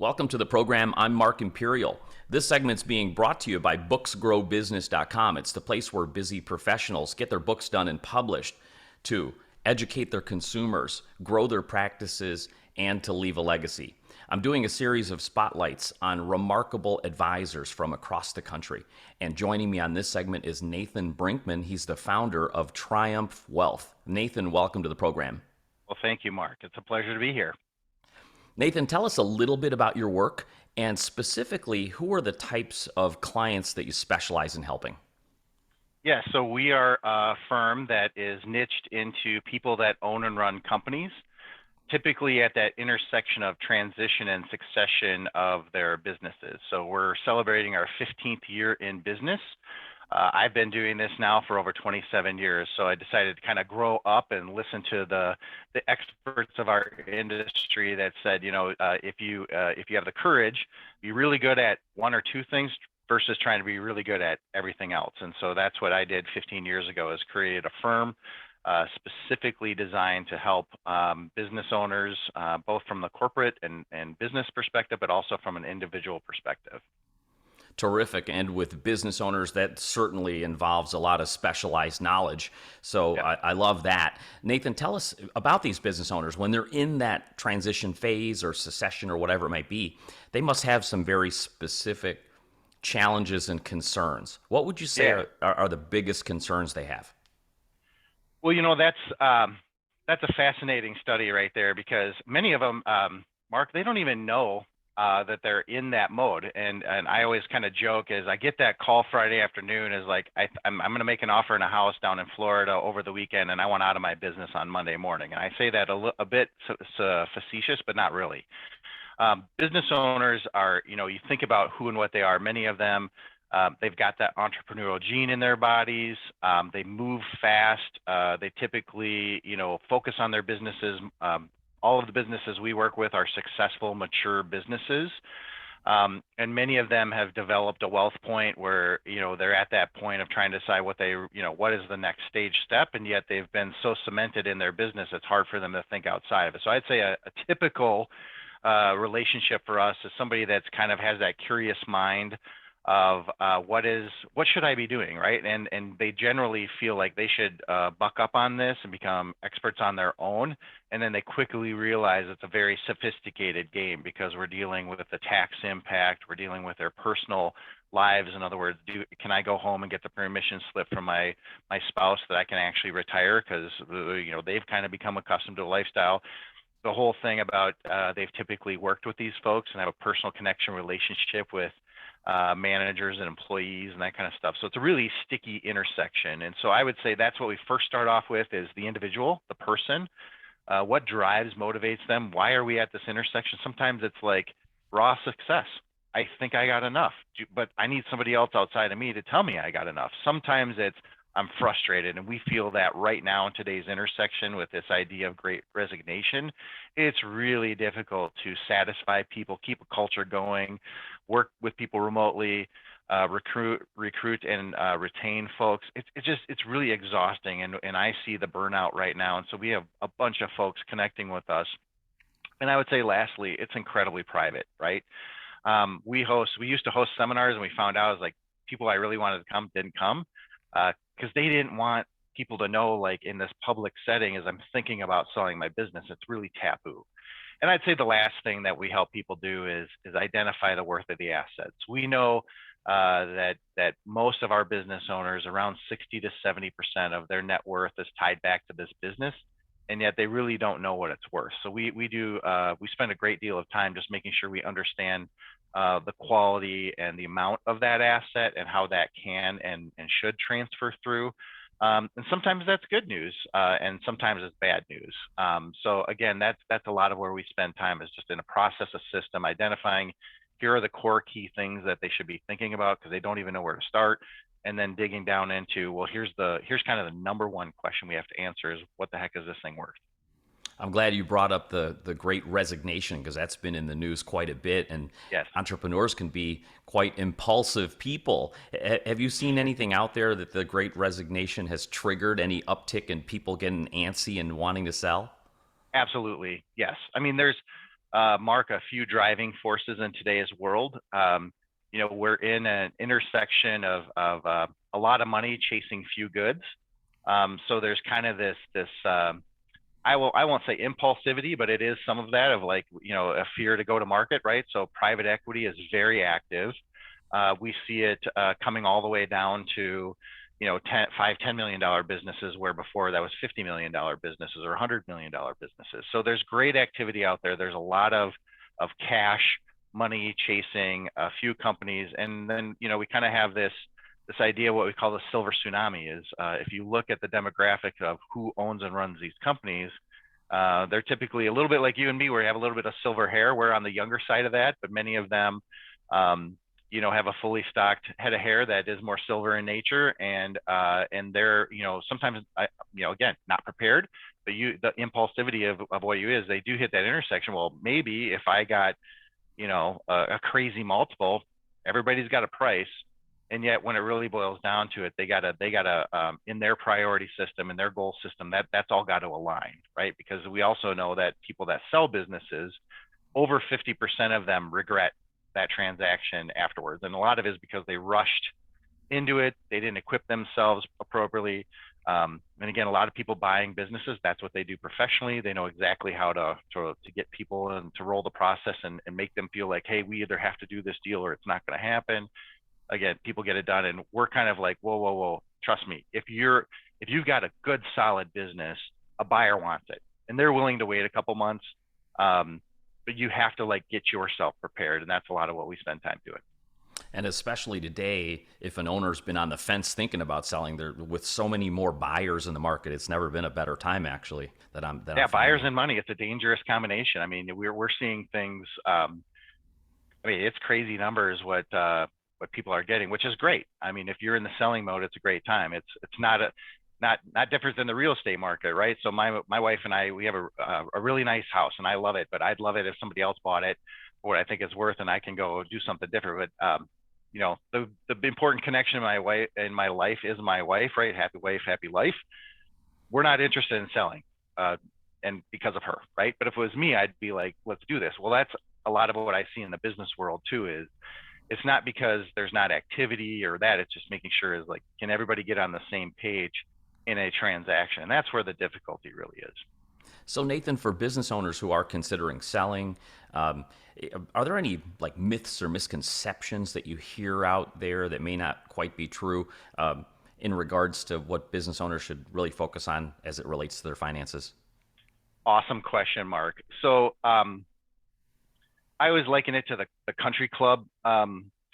Welcome to the program. I'm Mark Imperial. This segment's being brought to you by booksgrowbusiness.com. It's the place where busy professionals get their books done and published to educate their consumers, grow their practices, and to leave a legacy. I'm doing a series of spotlights on remarkable advisors from across the country. And joining me on this segment is Nathan Brinkman. He's the founder of Triumph Wealth. Nathan, welcome to the program. Well, thank you, Mark. It's a pleasure to be here. Nathan, tell us a little bit about your work and specifically who are the types of clients that you specialize in helping? Yeah, so we are a firm that is niched into people that own and run companies, typically at that intersection of transition and succession of their businesses. So we're celebrating our 15th year in business. I've been doing this now for over 27 years, so I decided to kind of grow up and listen to the experts of our industry that said, if you have the courage, be really good at one or two things versus trying to be really good at everything else. And so that's what I did 15 years ago, is created a firm specifically designed to help business owners, both from the corporate and business perspective, but also from an individual perspective. Terrific. And with business owners, that certainly involves a lot of specialized knowledge. So Yeah. I love that. Nathan, tell us about these business owners. When they're in that transition phase or succession or whatever it might be, they must have some very specific challenges and concerns. What would you say Yeah. are the biggest concerns they have? Well, that's a fascinating study right there, because many of them, Mark, they don't even know that they're in that mode. And I always kind of joke is I get that call Friday afternoon is like, I'm going to make an offer in a house down in Florida over the weekend, and I want out of my business on Monday morning. And I say that a bit facetious, but not really. Business owners are, you think about who and what they are. Many of them, they've got that entrepreneurial gene in their bodies. They move fast. They typically, focus on their businesses. All of the businesses we work with are successful, mature businesses. And many of them have developed a wealth point where, they're at that point of trying to decide what is the next stage step. And yet they've been so cemented in their business, it's hard for them to think outside of it. So I'd say a typical relationship for us is somebody that's kind of has that curious mind of what should I be doing, right? And they generally feel like they should buck up on this and become experts on their own. And then they quickly realize it's a very sophisticated game, because we're dealing with the tax impact, we're dealing with their personal lives. In other words, can I go home and get the permission slip from my spouse that I can actually retire? Because they've kind of become accustomed to the lifestyle. The whole thing about they've typically worked with these folks and have a personal connection relationship with managers and employees and that kind of stuff. So it's a really sticky intersection. And so I would say that's what we first start off with, is the individual, the person. What drives, motivates them? Why are we at this intersection? Sometimes it's like raw success. I think I got enough, but I need somebody else outside of me to tell me I got enough. Sometimes it's I'm frustrated, and we feel that right now in today's intersection with this idea of great resignation. It's really difficult to satisfy people, keep a culture going, work with people remotely, recruit and retain folks. It's really exhausting, and I see the burnout right now. And so we have a bunch of folks connecting with us. And I would say lastly, it's incredibly private, right? We used to host seminars, and we found out, like, people I really wanted to come didn't come, because they didn't want people to know, like, in this public setting, as I'm thinking about selling my business, it's really taboo. And I'd say the last thing that we help people do is identify the worth of the assets. We know that most of our business owners, around 60 to 70% of their net worth is tied back to this business, and yet they really don't know what it's worth. So we spend a great deal of time just making sure we understand the quality and the amount of that asset and how that can and should transfer through. And sometimes that's good news, and sometimes it's bad news. So again, that's a lot of where we spend time, is just in a process, a system, identifying here are the core key things that they should be thinking about, because they don't even know where to start. And then digging down into, well, here's kind of the number one question we have to answer is, what the heck is this thing worth? I'm glad you brought up the great resignation, because that's been in the news quite a bit, and Yes. entrepreneurs can be quite impulsive people. Have you seen anything out there that the great resignation has triggered any uptick in people getting antsy and wanting to sell? Absolutely. Yes. I mean, there's Mark, a few driving forces in today's world. We're in an intersection of a lot of money chasing few goods. So there's kind of this I won't say impulsivity, but it is some of that of like, a fear to go to market, right? So private equity is very active. We see it coming all the way down to, $10 million businesses, where before that was $50 million businesses or $100 million businesses. So there's great activity out there. There's a lot of cash money chasing a few companies. And then, we kind of have this idea, what we call the silver tsunami, is if you look at the demographic of who owns and runs these companies, they're typically a little bit like you and me, where you have a little bit of silver hair. We're on the younger side of that, but many of them, have a fully stocked head of hair that is more silver in nature, and they're, sometimes, again, not prepared, but the impulsivity of what you is, they do hit that intersection. Well, maybe if I got, a crazy multiple, everybody's got a price. And yet when it really boils down to it, they gotta in their priority system, in their goal system, that's all got to align, right? Because we also know that people that sell businesses, over 50% of them regret that transaction afterwards. And a lot of it is because they rushed into it. They didn't equip themselves appropriately. And again, a lot of people buying businesses, that's what they do professionally. They know exactly how to get people and to roll the process and make them feel like, hey, we either have to do this deal or it's not going to happen. Again, people get it done, and we're kind of like, whoa, trust me. If you've got a good, solid business, a buyer wants it, and they're willing to wait a couple months. But you have to get yourself prepared, and that's a lot of what we spend time doing. And especially today, if an owner's been on the fence thinking about selling, there with so many more buyers in the market, it's never been a better time, actually. I'm buyers and money. It's a dangerous combination. I mean, we're seeing things. It's crazy numbers what people are getting, which is great. I mean, if you're in the selling mode, it's a great time. It's not different than the real estate market, right? So my wife and I, we have a really nice house, and I love it, but I'd love it if somebody else bought it for what I think it's worth, and I can go do something different. But the important connection in my life is my wife, right? Happy wife, happy life. We're not interested in selling, and because of her, right? But if it was me, I'd be like, let's do this. Well, that's a lot of what I see in the business world too. Is it's not because there's not activity or that, it's just making sure is like, can everybody get on the same page in a transaction? And that's where the difficulty really is. So Nathan, for business owners who are considering selling, are there any myths or misconceptions that you hear out there that may not quite be true in regards to what business owners should really focus on as it relates to their finances? Awesome question, Mark. So I always liken it to the country club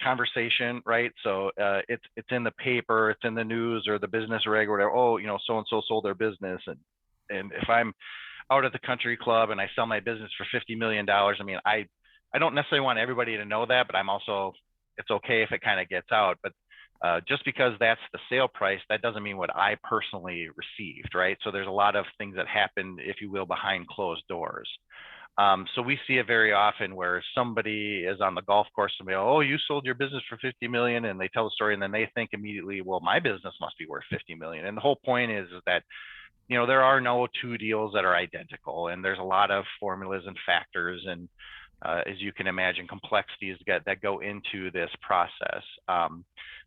conversation, right? So it's in the paper, it's in the news or the business reg or whatever. Oh, so and so sold their business, and if I'm out at the country club and I sell my business for $50 million, I mean, I don't necessarily want everybody to know that, but it's okay if it kind of gets out. But just because that's the sale price, that doesn't mean what I personally received, right? So there's a lot of things that happen, if you will, behind closed doors. So we see it very often where somebody is on the golf course and they go, oh, you sold your business for 50 million, and they tell the story, and then they think immediately, well, my business must be worth 50 million. And the whole point is that, there are no two deals that are identical, and there's a lot of formulas and factors and, as you can imagine, complexities that go into this process.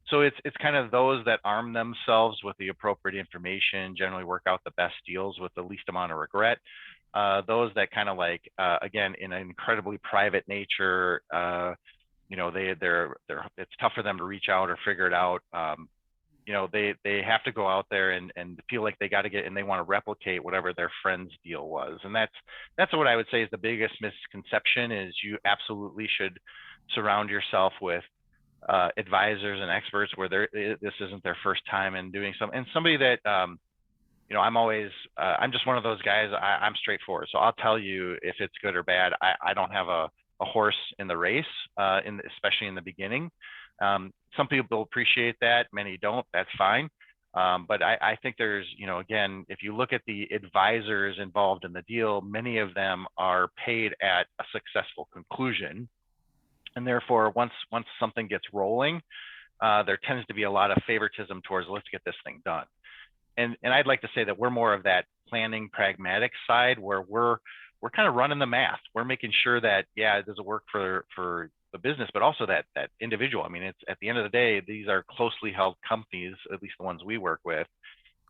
So it's kind of those that arm themselves with the appropriate information generally work out the best deals with the least amount of regret. Those that kind of again, in an incredibly private nature, it's tough for them to reach out or figure it out. They have to go out there and feel like they got to get, and they want to replicate whatever their friend's deal was. And that's what I would say is the biggest misconception is you absolutely should surround yourself with advisors and experts where this isn't their first time in doing something, and somebody that, I'm just one of those guys. I'm straightforward. So I'll tell you if it's good or bad. I don't have a horse in the race, especially in the beginning. Some people appreciate that, many don't. That's fine. But I think there's, again, if you look at the advisors involved in the deal, many of them are paid at a successful conclusion. And therefore, once something gets rolling, there tends to be a lot of favoritism towards, let's get this thing done. And I'd like to say that we're more of that planning, pragmatic side, where we're we're kind of running the math. We're making sure that, yeah, does it work for the business, but also that individual. I mean, it's at the end of the day, these are closely held companies, at least the ones we work with,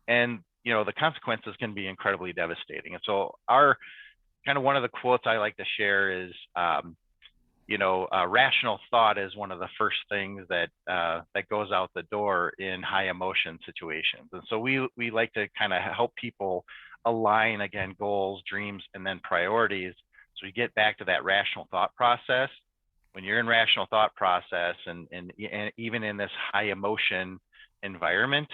and the consequences can be incredibly devastating. And so our kind of one of the quotes I like to share is, rational thought is one of the first things that goes out the door in high emotion situations. And so we like to kind of help people align, again, goals, dreams, and then priorities. So we get back to that rational thought process. When you're in rational thought process and even in this high emotion environment,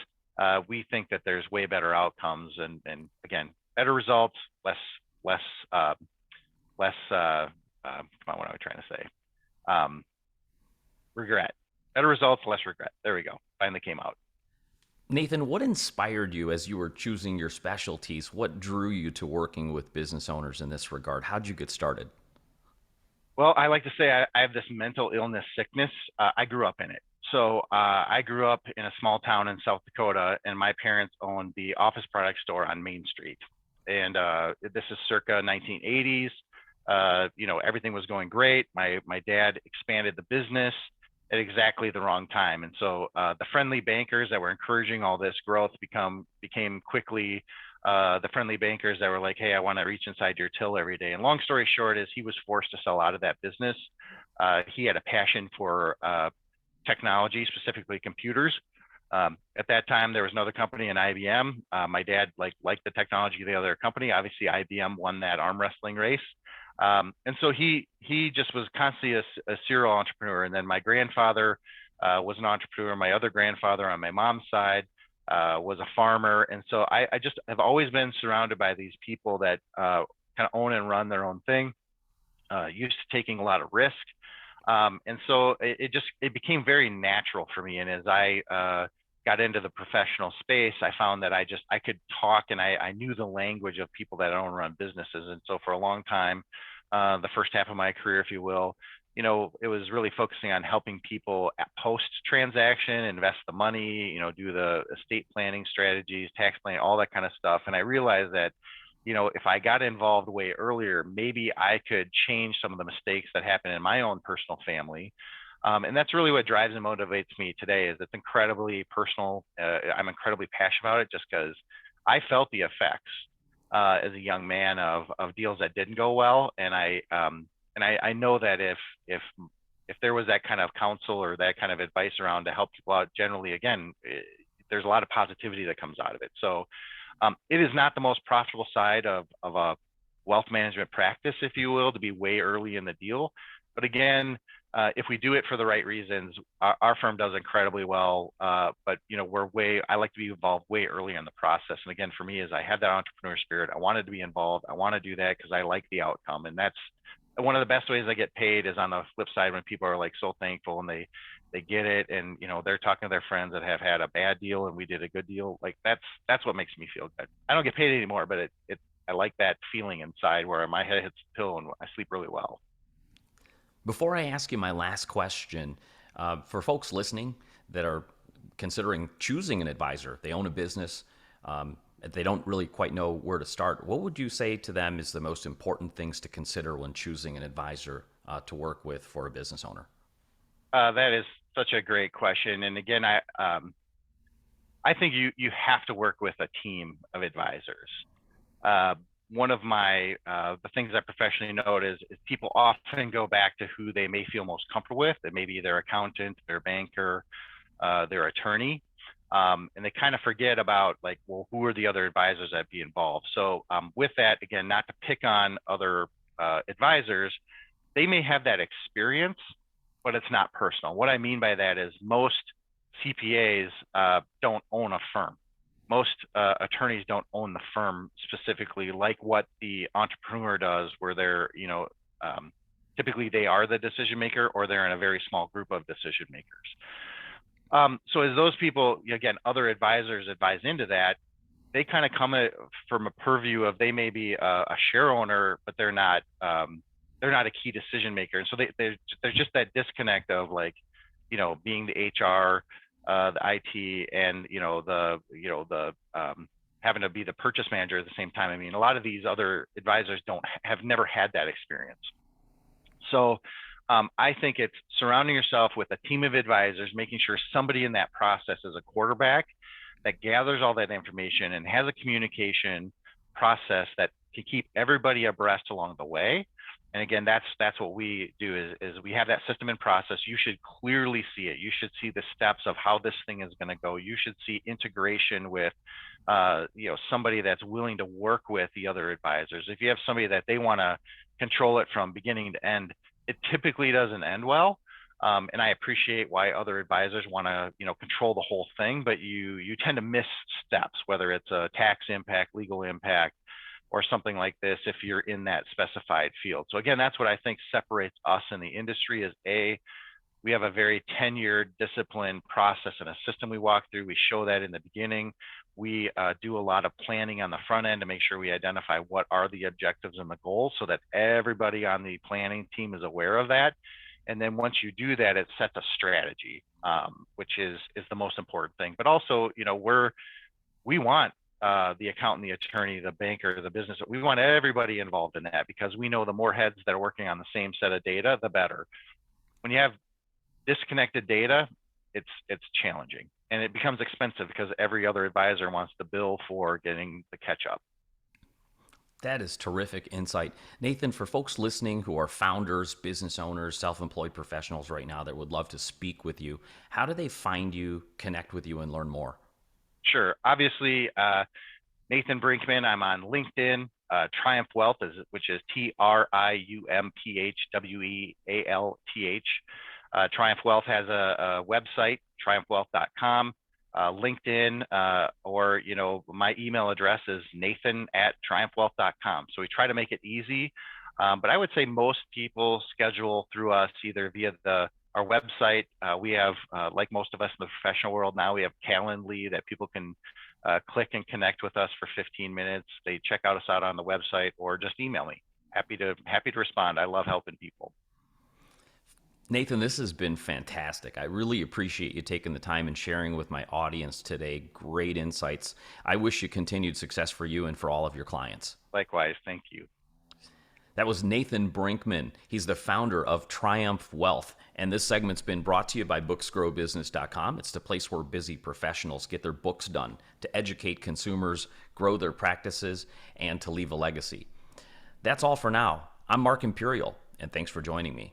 we think that there's way better outcomes and again, better results, less what am I trying to say? Regret. Better results, less regret. There we go. Finally came out. Nathan, what inspired you as you were choosing your specialties? What drew you to working with business owners in this regard? How'd you get started? Well, I like to say I have this mental illness sickness. I grew up in it. So I grew up in a small town in South Dakota, and my parents owned the office product store on Main Street. And this is circa 1980s. Everything was going great. My dad expanded the business at exactly the wrong time. And so the friendly bankers that were encouraging all this growth became quickly the friendly bankers that were like, hey, I want to reach inside your till every day. And long story short is he was forced to sell out of that business. He had a passion for technology, specifically computers. At that time, there was another company, an IBM. My dad liked the technology of the other company. Obviously, IBM won that arm wrestling race. And so he just was constantly a serial entrepreneur. And then my grandfather was an entrepreneur. My other grandfather on my mom's side was a farmer. And so I just have always been surrounded by these people that kind of own and run their own thing, used to taking a lot of risk. And so it became very natural for me. And as I got into the professional space, I found that I could talk and I knew the language of people that own and run businesses. And so for a long time, the first half of my career, if you will, it was really focusing on helping people post transaction, invest the money, do the estate planning strategies, tax planning, all that kind of stuff. And I realized that, if I got involved way earlier, maybe I could change some of the mistakes that happen in my own personal family. And that's really what drives and motivates me today. Is it's incredibly personal. I'm incredibly passionate about it just because I felt the effects as a young man of deals that didn't go well, and I know that if there was that kind of counsel or that kind of advice around to help people out, generally, again, there's a lot of positivity that comes out of it. So it is not the most profitable side of a wealth management practice, if you will, to be way early in the deal. But again, if we do it for the right reasons, our firm does incredibly well. But I like to be involved way early in the process. And again, for me, is I had that entrepreneur spirit. I wanted to be involved. I want to do that because I like the outcome. And that's one of the best ways I get paid is on the flip side when people are like so thankful and they get it, and they're talking to their friends that have had a bad deal and we did a good deal. Like that's what makes me feel good. I don't get paid anymore, but I like that feeling inside where my head hits the pillow and I sleep really well. Before I ask you my last question, for folks listening that are considering choosing an advisor, they own a business, they don't really quite know where to start, what would you say to them is the most important things to consider when choosing an advisor to work with for a business owner? That is such a great question. And again, I think you have to work with a team of advisors. One of the things I professionally note is people often go back to who they may feel most comfortable with. That may be their accountant, their banker, their attorney. And they kind of forget about who are the other advisors that be involved. So with that, again, not to pick on other advisors, they may have that experience, but it's not personal. What I mean by that is most CPAs don't own a firm. Most attorneys don't own the firm specifically like what the entrepreneur does, where they're, typically they are the decision maker or they're in a very small group of decision makers. So as those people, again, other advisors advise into that, they kind of come from a purview of they may be a share owner, but they're not a key decision maker. And so there's just that disconnect of being the HR, the IT, and the having to be the purchase manager at the same time. I mean, a lot of these other advisors have never had that experience. So I think it's surrounding yourself with a team of advisors, making sure somebody in that process is a quarterback that gathers all that information and has a communication process that can keep everybody abreast along the way. And again, that's what we do is we have that system and process. You should clearly see it. You should see the steps of how this thing is going to go. You should see integration with somebody that's willing to work with the other advisors. If you have somebody that they want to control it from beginning to end, it typically doesn't end well. And I appreciate why other advisors want to, control the whole thing, but you tend to miss steps, whether it's a tax impact, legal impact, or something like this if you're in that specified field. So again, that's what I think separates us in the industry is we have a very tenured, disciplined process and a system we walk through. We show that in the beginning. We do a lot of planning on the front end to make sure we identify what are the objectives and the goals so that everybody on the planning team is aware of that. And then once you do that, it sets a strategy, which is the most important thing. But also, we want the accountant, the attorney, the banker, the business. We want everybody involved in that because we know the more heads that are working on the same set of data, the better. When you have disconnected data, it's challenging and it becomes expensive because every other advisor wants to bill for getting the catch up. That is terrific insight. Nathan, for folks listening who are founders, business owners, self-employed professionals right now that would love to speak with you, how do they find you, connect with you, and learn more? Sure. Obviously, Nathan Brinkman, I'm on LinkedIn, Triumph Wealth, which is TriumphWealth. Triumph Wealth has a website, triumphwealth.com, LinkedIn, or, my email address is nathan@triumphwealth.com. So we try to make it easy. But I would say most people schedule through us either via our website. We have, like most of us in the professional world now, we have Calendly that people can click and connect with us for 15 minutes. They check us out on the website or just email me. Happy to respond. I love helping people. Nathan, this has been fantastic. I really appreciate you taking the time and sharing with my audience today. Great insights. I wish you continued success for you and for all of your clients. Likewise. Thank you. That was Nathan Brinkman. He's the founder of Triumph Wealth. And this segment's been brought to you by booksgrowbusiness.com. It's the place where busy professionals get their books done to educate consumers, grow their practices, and to leave a legacy. That's all for now. I'm Mark Imperial, and thanks for joining me.